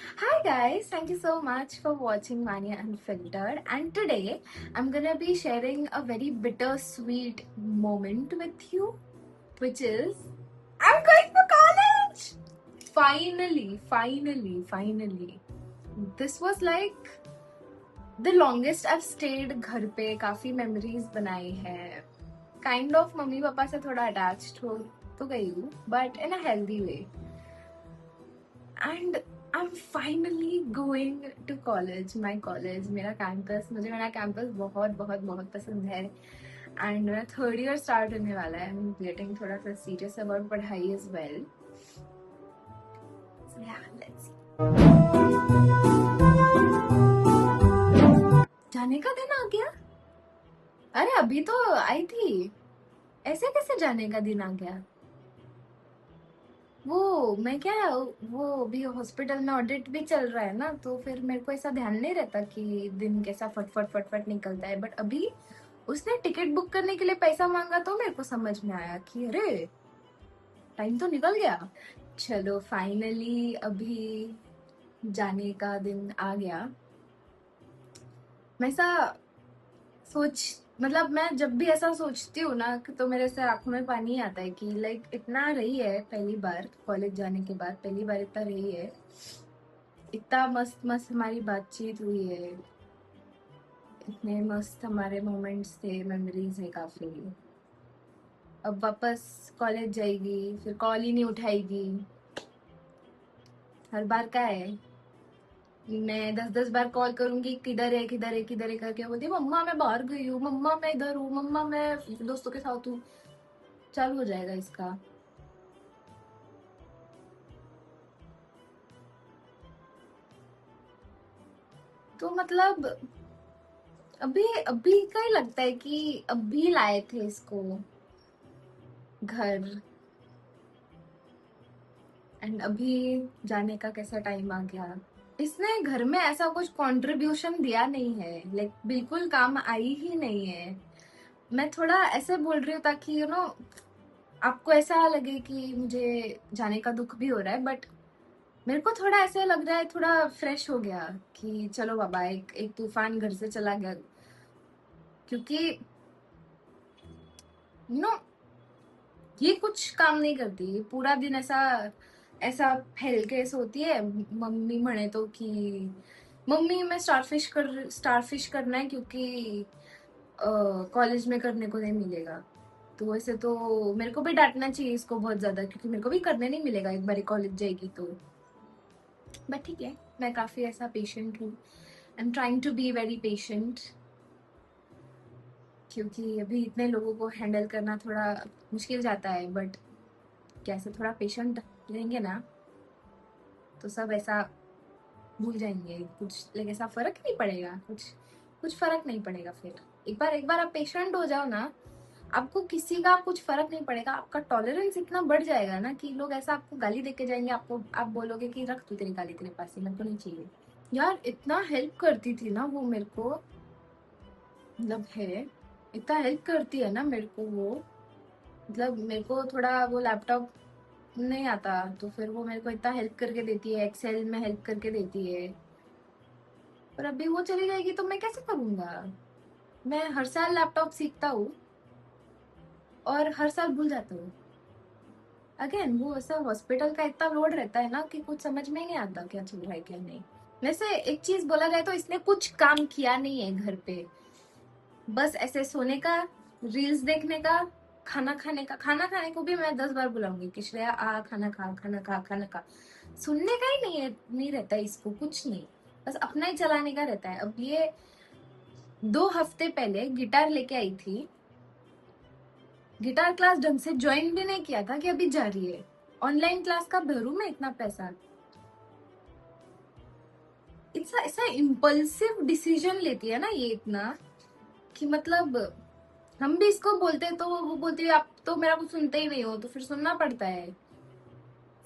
Hi guys, thank you so much for watching Mania Unfiltered. And today I'm gonna be sharing a very bittersweet moment with you, which is I'm going for college! Finally. This was like the longest I've stayed घर पे काफी memories बनाई है. Kind of mummy papa से थोड़ा attached हो तो गई हूँ, but in a healthy way. And I'm finally going to college, my college, मेरा campus. मुझे मेरा campus बहुत पसंद है. And मेरा third year start होने वाला है. I'm getting थोड़ा सा serious about पढ़ाई as well. So yeah, let's see. जाने का दिन आ गया? अरे अभी तो आई थी. ऐसे कैसे जाने का दिन आ गया? वो अभी हॉस्पिटल में ऑडिट भी चल रहा है ना, तो फिर मेरे को ऐसा ध्यान नहीं रहता कि दिन कैसा फटफट निकलता है. बट अभी उसने टिकट बुक करने के लिए पैसा मांगा तो मेरे को समझ में आया कि अरे टाइम तो निकल गया. चलो फाइनली अभी जाने का दिन आ गया. मैं ऐसा मैं जब भी ऐसा सोचती हूँ ना तो मेरे से आंखों में पानी आता है कि लाइक इतना रही है. पहली बार कॉलेज जाने के बाद पहली बार इतना रही है. इतना मस्त मस्त हमारी बातचीत हुई है. इतने मस्त हमारे मोमेंट्स थे, मेमोरीज है काफी. अब वापस कॉलेज जाएगी, फिर कॉल ही नहीं उठाएगी. हर बार का है, मैं 10 बार कॉल करूंगी, किधर है करके बोलती मम्मा मैं बाहर गई हूँ, मम्मा मैं इधर हूँ, मम्मा मैं दोस्तों के साथ हूँ. चालू हो जाएगा इसका. तो मतलब अभी अभी का ही लगता है कि अभी लाए थे इसको घर. एंड अभी जाने का कैसा टाइम आ गया. इसने घर में ऐसा कुछ कंट्रीब्यूशन दिया नहीं है, लाइक बिल्कुल काम आई ही नहीं है. मैं थोड़ा ऐसे बोल रही हूँ ताकि आपको ऐसा लगे कि मुझे जाने का दुख भी हो रहा है. बट मेरे को थोड़ा ऐसे लग रहा है, थोड़ा फ्रेश हो गया कि चलो बाबा एक एक तूफान घर से चला गया. क्योंकि यू नो ये कुछ काम नहीं करती. ये पूरा दिन ऐसा ऐसा फैल के सोती है. मम्मी म्हणे तो कि मम्मी मैं स्टारफिश करना है क्योंकि कॉलेज में करने को नहीं मिलेगा. तो वैसे तो मेरे को भी डांटना चाहिए इसको बहुत ज्यादा, क्योंकि मेरे को भी करने नहीं मिलेगा एक बार कॉलेज जाएगी तो. बट ठीक है, मैं काफी ऐसा पेशेंट हूँ. I am trying to be very patient, क्योंकि अभी इतने लोगों को हैंडल करना थोड़ा मुश्किल जाता है. बट कैसे थोड़ा पेशेंट रहेंगे ना तो सब ऐसा भूल जाएंगे. कुछ लाइक ऐसा फर्क नहीं पड़ेगा, कुछ फर्क नहीं पड़ेगा. फिर एक बार आप पेशेंट हो जाओ ना, आपको किसी का कुछ फर्क नहीं पड़ेगा. आपका टॉलरेंस इतना बढ़ जाएगा ना कि लोग ऐसा आपको गाली देके जाएंगे. आपको आप बोलोगे कि रख तू तेरी गाली तेरे पास ही, मेरे को नहीं चाहिए. यार इतना हेल्प करती थी ना वो मेरे को, मतलब है इतना हेल्प करती है ना मेरे को वो. मतलब मेरे को थोड़ा वो लैपटॉप नहीं आता तो फिर वो मेरे को इतना हेल्प करके देती है, एक्सेल में हेल्प करके देती है. पर अभी वो चली जाएगी तो मैं कैसे करूंगा. मैं हर साल लैपटॉप सीखता हूँ और हर साल भूल जाता हूँ. अगेन वो ऐसा हॉस्पिटल का इतना लोड रहता है ना कि कुछ समझ में ही नहीं आता क्या चल रहा है क्या नहीं. वैसे एक चीज बोला जाए तो इसने कुछ काम किया नहीं है घर पे. बस ऐसे सोने का, रील्स देखने का, खाना खाने का. खाना खाने को भी मैं 10 बार बुलाऊंगी कि श्रेया आ खाना खा खाना खा खाना खा. सुनने का ही नहीं रहता है इसको कुछ नहीं. बस अपना ही चलाने का रहता है. अब ये 2 हफ्ते पहले गिटार लेके आई थी. गिटार क्लास ढंग से ज्वाइन भी नहीं किया था कि अभी जा रही है. ऑनलाइन क्लास का भरूं मैं इतना पैसा. ऐसा ऐसा इम्पल्सिव डिसीजन लेती है ना ये इतना, कि मतलब हम भी इसको बोलते हैं तो वो बोलती है आप तो मेरा कुछ सुनते ही नहीं हो. तो फिर सुनना पड़ता है.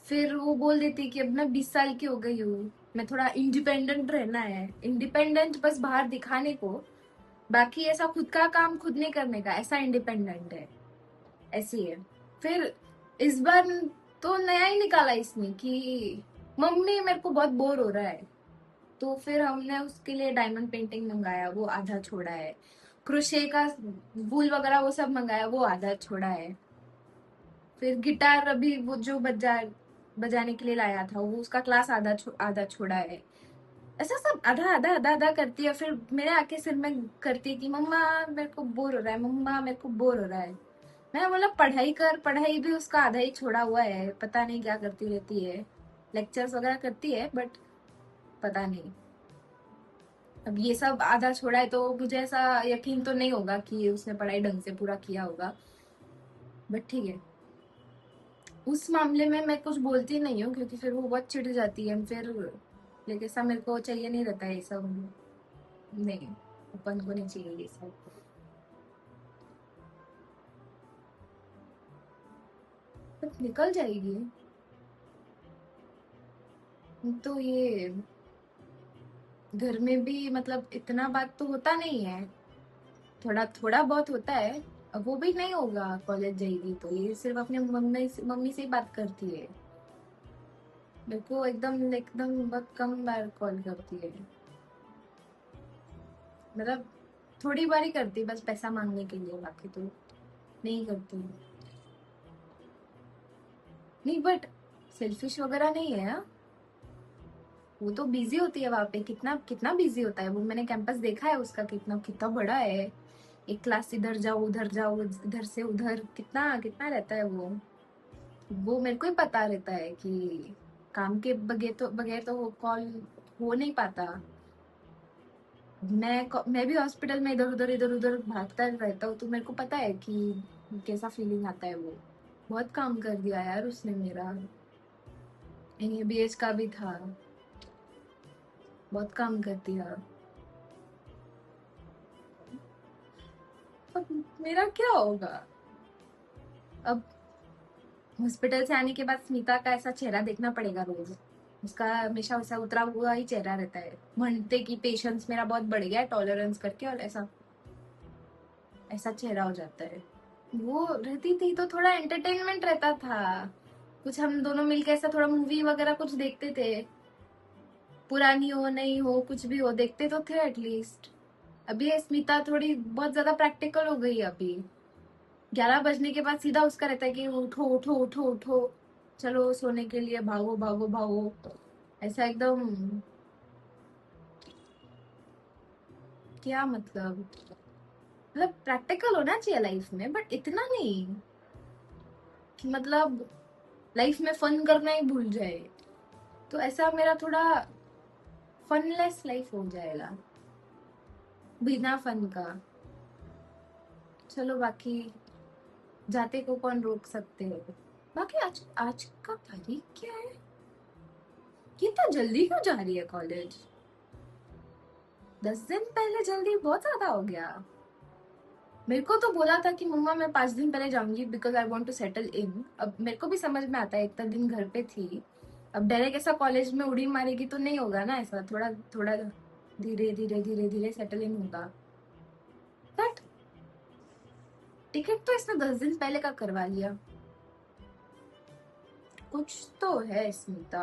फिर वो बोल देती है कि अब मैं 20 साल की हो गई हूँ, मैं थोड़ा इंडिपेंडेंट रहना है. इंडिपेंडेंट बस बाहर दिखाने को, बाकी ऐसा खुद का काम खुद नहीं करने का, ऐसा इंडिपेंडेंट है. ऐसी है. फिर इस बार तो नया ही निकाला इसने कि मम्मी मेरे को बहुत बोर हो रहा है, तो फिर हमने उसके लिए डायमंड पेंटिंग मंगाया, वो आधा छोड़ा है। क्रोशे का वूल वगैरह वो सब मंगाया, वो आधा छोड़ा है। फिर गिटार अभी वो जो बजाने के लिए लाया था, वो उसका क्लास आधा छोड़ा है। ऐसा सब आधा आधा आधा आधा करती है, फिर मेरे आके सिर में करती है कि मम्मा मेरे को बोर हो रहा है, मम्मा मेरे को बोर हो रहा है। मैं बोला पढ़ाई कर, पढ़ाई भी उसका आधा ही छोड़ा हुआ है, पता नहीं क्या करती रहती है। लेक्चर्स वगैरह करती है बट पता नहीं। अब ये सब आधा छोड़ा है तो मुझे ऐसा यकीन तो नहीं होगा कि उसने पढ़ाई ढंग से पूरा किया होगा, बट ठीक है। उस मामले में मैं कुछ बोलती नहीं हूँ क्योंकि फिर वो बहुत चिढ़ जाती है, फिर लेकिन ऐसा मेरे को चाहिए नहीं रहता है ये सब। नहीं, अपन को नहीं चाहिए ये सब। बट निकल जाएगी। तो ये घर में भी मतलब इतना बात तो होता नहीं है, थोड़ा थोड़ा बहुत होता है। अब वो भी नहीं होगा, कॉलेज जाएगी तो ये सिर्फ अपने मम्मी से ही बात करती है। मेरे को एकदम एकदम बहुत कम बार कॉल करती है, मतलब थोड़ी बार ही करती है बस पैसा मांगने के लिए, बाकी तो नहीं करती। नहीं बट सेल्फिश वगैरह नहीं है, हाँ? वो तो बिजी होती है वहां पे, कितना कितना बिजी होता है वो, मैंने कैंपस देखा है उसका, कितना कितना बड़ा है। एक क्लास इधर जाओ उधर जाओ, इधर से उधर, कितना कितना रहता है वो मेरे को ही पता रहता है कि काम के बगैर तो वो कॉल हो नहीं पाता। मैं भी हॉस्पिटल में इधर उधर भागता रहता हूँ, तो मेरे को पता है कि कैसा फीलिंग आता है वो। बहुत काम कर दिया यार उसने मेरा, एनएबीएच का भी था, बहुत काम कर दिया। अब मेरा क्या होगा? अब हॉस्पिटल से आने के बाद स्मिता का ऐसा चेहरा देखना पड़ेगा रोज। उसका हमेशा वैसा उतरा हुआ ही चेहरा रहता है, म्हणते कि पेशेंस मेरा बहुत बढ़ गया है टॉलरेंस करके, और ऐसा ऐसा चेहरा हो जाता है। वो रहती थी तो थोड़ा एंटरटेनमेंट रहता था, कुछ हम दोनों मिलके ऐसा थोड़ा मूवी वगैरह कुछ देखते थे, पुरानी हो नहीं हो कुछ भी हो देखते तो थे एटलीस्ट। अभी स्मिता थोड़ी बहुत ज्यादा प्रैक्टिकल हो गई है अभी। 11 बजने के बाद सीधा उसका रहता है कि उठो उठो उठो उठो, चलो सोने के लिए, भागो भागो भागो, ऐसा एकदम। क्या मतलब प्रैक्टिकल होना चाहिए लाइफ में, बट इतना नहीं कि मतलब लाइफ में फन करना ही भूल जाए। तो ऐसा मेरा थोड़ा फनलेस लाइफ हो जाएगा बिना फन का। चलो बाकी जाते को कौन रोक सकते हैं। बाकी आज आज का तारीख क्या है? ये इतना जल्दी क्यों जा रही है कॉलेज? 10 दिन पहले जल्दी बहुत ज्यादा हो गया। मेरे को तो बोला था कि मम्मा मैं 5 दिन पहले जाऊंगी because I want to settle in. अब मेरे को भी समझ में आता है, इतना दिन घर पे थी, अब डायरेक्ट ऐसा कॉलेज में उड़ी मारेगी तो नहीं होगा ना, ऐसा थोड़ा थोड़ा धीरे धीरे धीरे धीरे सेटल इन होगा। बट टिकट तो इसने 10 दिन पहले का करवा लिया। कुछ तो है स्मिता,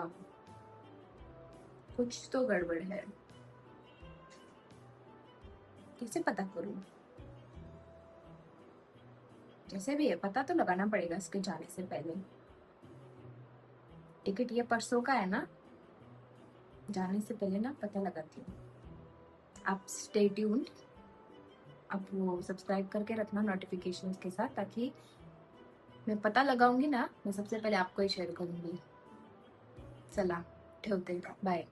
कुछ तो गड़बड़ है। कैसे पता करूं? जैसे भी है पता तो लगाना पड़ेगा इसके जाने से पहले। टिकट ये परसों का है ना, जाने से पहले ना पता लगाती हूँ। आप स्टे ट्यून्ड, आप वो सब्सक्राइब करके रखना नोटिफिकेशंस के साथ, ताकि मैं पता लगाऊंगी ना, मैं सबसे पहले आपको ही शेअर करूंगी। चला ठेवते, बाय.